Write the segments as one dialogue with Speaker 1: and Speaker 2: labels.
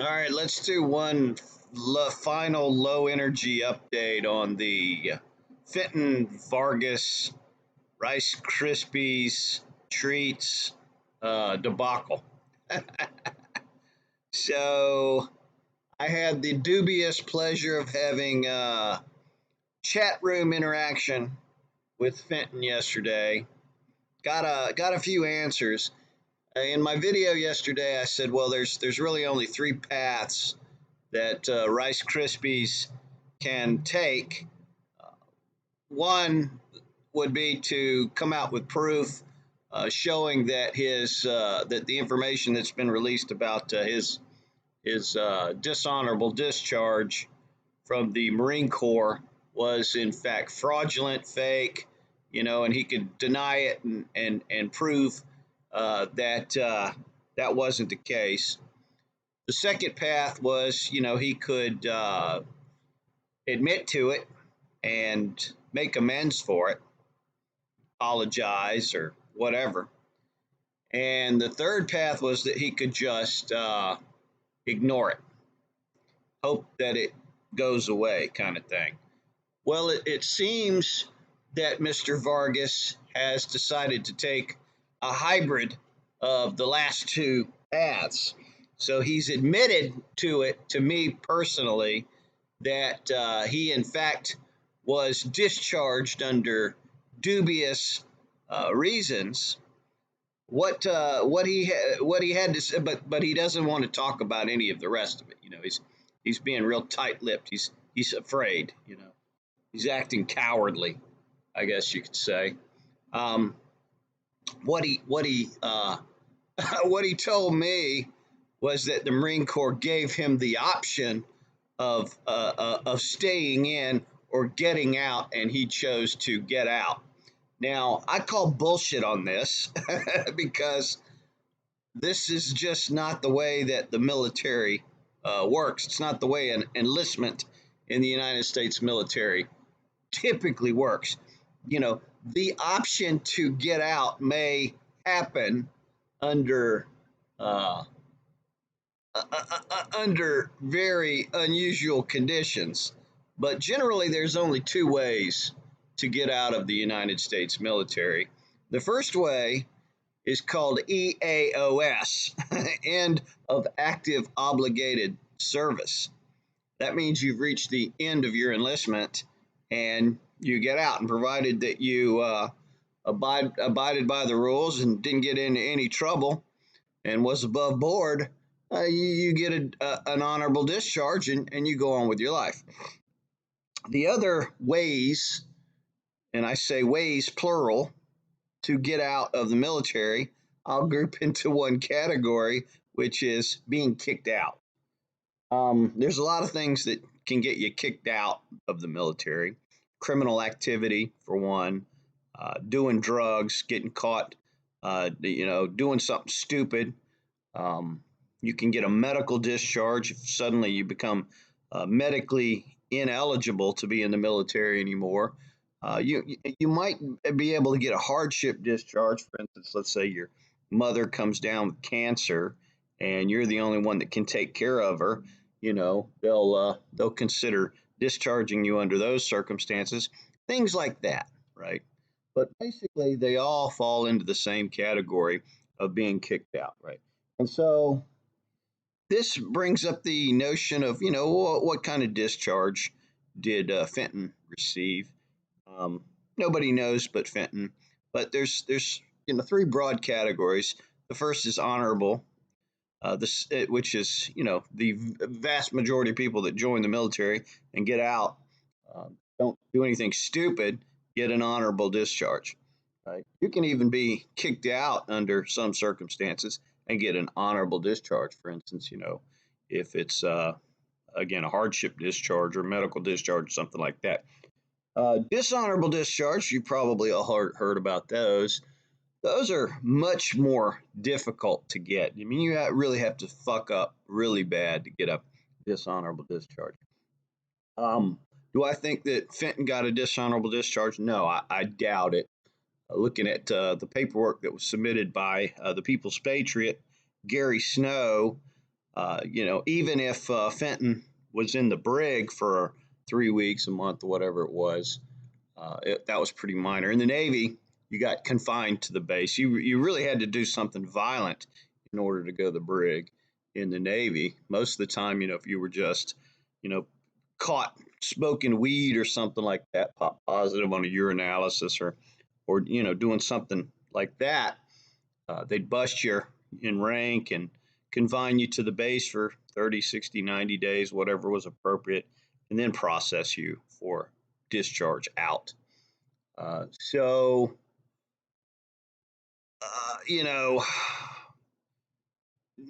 Speaker 1: All right, let's do one final low energy update on the Fintan Vargas Rice Krispies treats debacle. So I had the dubious pleasure of having chat room interaction with Fintan yesterday. Got a few answers. In my video yesterday, I said, well, there's really only three paths that Rice Krispies can take. One would be to come out with proof showing that that the information that's been released about his dishonorable discharge from the Marine Corp was in fact fraudulent, fake, and he could deny it and prove that wasn't the case. The second path was, he could admit to it and make amends for it, apologize or whatever. And the third path was that he could just ignore it, hope that it goes away, kind of thing. Well, it seems that Mr. Vargas has decided to take a hybrid of the last two paths. So he's admitted to it, to me personally, that he in fact was discharged under dubious reasons. What he had to say, but he doesn't want to talk about any of the rest of it. He's being real tight-lipped. He's afraid. He's acting cowardly, I guess you could say. What he what he told me was that the Marine Corps gave him the option of staying in or getting out, and he chose to get out. Now, I call bullshit on this because this is just not the way that the military works. It's not the way an enlistment in the United States military typically works. The option to get out may happen under under very unusual conditions, but generally there's only two ways to get out of the United States military. The first way is called EAOS, End of Active Obligated Service. That means you've reached the end of your enlistment and you get out, and provided that you abided by the rules and didn't get into any trouble and was above board, you get an honorable discharge and you go on with your life. The other ways, and I say ways plural, to get out of the military, I'll group into one category, which is being kicked out. There's a lot of things that can get you kicked out of the military. Criminal activity, for one, doing drugs, getting caught, doing something stupid. You can get a medical discharge if suddenly you become medically ineligible to be in the military anymore. You might be able to get a hardship discharge. For instance, let's say your mother comes down with cancer and you're the only one that can take care of her. They'll consider discharging you under those circumstances, things like that, right? But basically, they all fall into the same category of being kicked out, right? And so this brings up the notion of, what kind of discharge did Fintan receive? Nobody knows but Fintan. But there's three broad categories. The first is honorable, which is the vast majority of people that join the military and get out, don't do anything stupid, get an honorable discharge. Right? You can even be kicked out under some circumstances and get an honorable discharge. For instance, if it's again a hardship discharge or medical discharge, something like that. Dishonorable discharge, you probably all heard about those. Those are much more difficult to get. I mean, you really have to fuck up really bad to get a dishonorable discharge. Do I think that Fintan got a dishonorable discharge? No, I doubt it. Looking at the paperwork that was submitted by the People's Patriot, Gary Snow, Even if Fenton was in the brig for 3 weeks, a month, whatever it was, that was pretty minor. In the Navy, you got confined to the base. You really had to do something violent in order to go to the brig. In the Navy, most of the time, if you were just, caught smoking weed or something like that, pop positive on a urinalysis, or doing something like that, they'd bust you in rank and confine you to the base for 30, 60, 90 days, whatever was appropriate, and then process you for discharge out. So,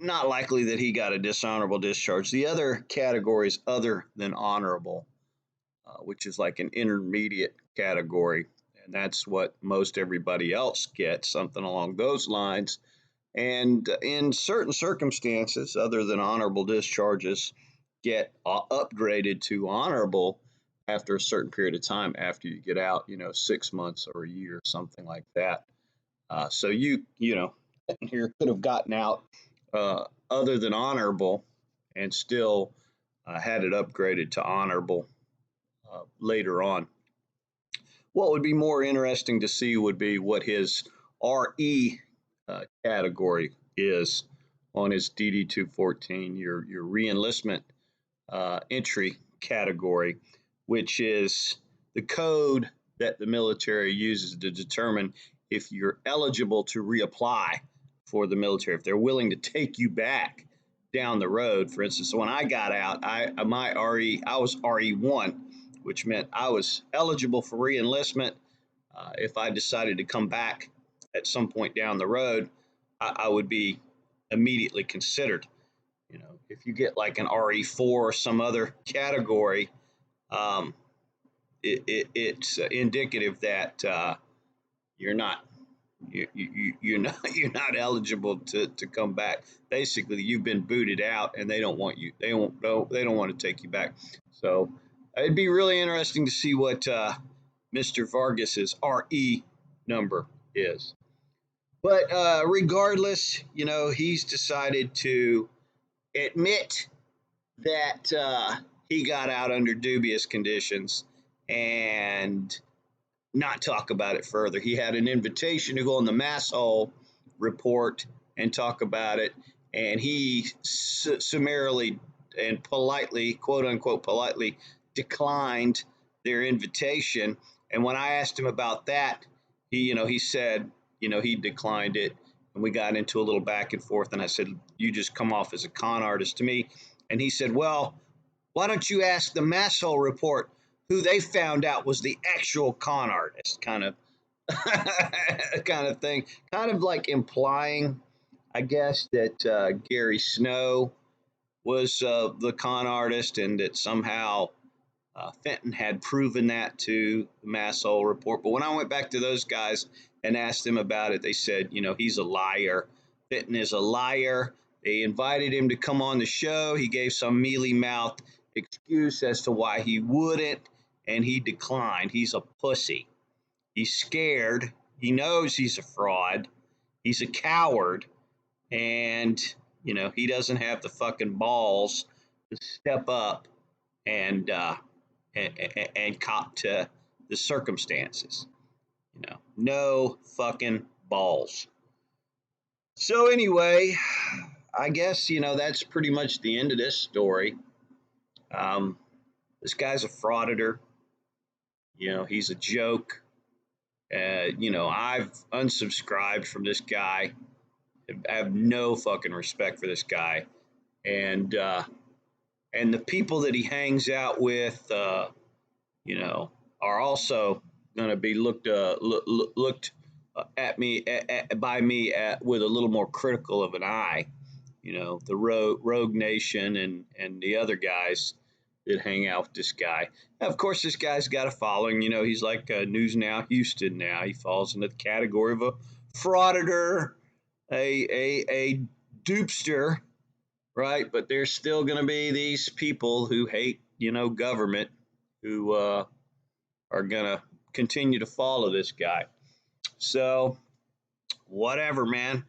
Speaker 1: not likely that he got a dishonorable discharge. The other categories other than honorable, which is like an intermediate category, and that's what most everybody else gets, something along those lines. And in certain circumstances, other than honorable discharges, get upgraded to honorable after a certain period of time after you get out, 6 months or a year, something like that. So here could have gotten out other than honorable and still had it upgraded to honorable later on. What would be more interesting to see would be what his RE category is on his DD 214, your reenlistment entry category, which is the code that the military uses to determine if you're eligible to reapply for the military, if they're willing to take you back down the road. For instance, when I got out, I was RE1, which meant I was eligible for reenlistment. If I decided to come back at some point down the road, I would be immediately considered. If you get like an RE4 or some other category, it's indicative that you're not you're not eligible to come back. Basically, you've been booted out, and they don't want you. They don't want to take you back. So it'd be really interesting to see what Mr. Vargas's RE number is. But regardless, he's decided to admit that he got out under dubious conditions and not talk about it further. He had an invitation to go on the mass hole report and talk about it, and he summarily and politely, quote unquote, politely declined their invitation. And when I asked him about that, he said, he declined it. And we got into a little back and forth. And I said, you just come off as a con artist to me. And he said, well, why don't you ask the mass hole report who they found out was the actual con artist, kind of thing, kind of like implying, I guess, that Gary Snow was the con artist, and that somehow Fenton had proven that to the mass hole report. But when I went back to those guys and asked them about it, they said, he's a liar. Fenton is a liar. They invited him to come on the show. He gave some mealy-mouthed excuse as to why he wouldn't, and he declined. He's a pussy. He's scared. He knows he's a fraud. He's a coward. And, he doesn't have the fucking balls to step up and cop to the circumstances. No fucking balls. So anyway, I guess, that's pretty much the end of this story. This guy's a frauditor. He's a joke. I've unsubscribed from this guy. I have no fucking respect for this guy. And the people that he hangs out with, are also going to be looked at me by me with a little more critical of an eye. The Rogue Nation and the other guys that hang out with this guy. Now, of course, this guy's got a following. He's like News Now Houston now. He falls into the category of a frauditor, a dupester, right? But there's still going to be these people who hate, government, who are going to continue to follow this guy. So, whatever, man.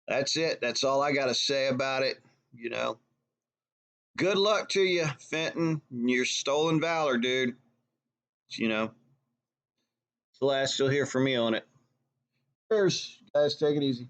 Speaker 1: That's it. That's all I got to say about it. you know. Good luck to you, Fenton. Your stolen valor, dude. You know, it's the last you'll hear from me on it. Cheers, guys. Take it easy.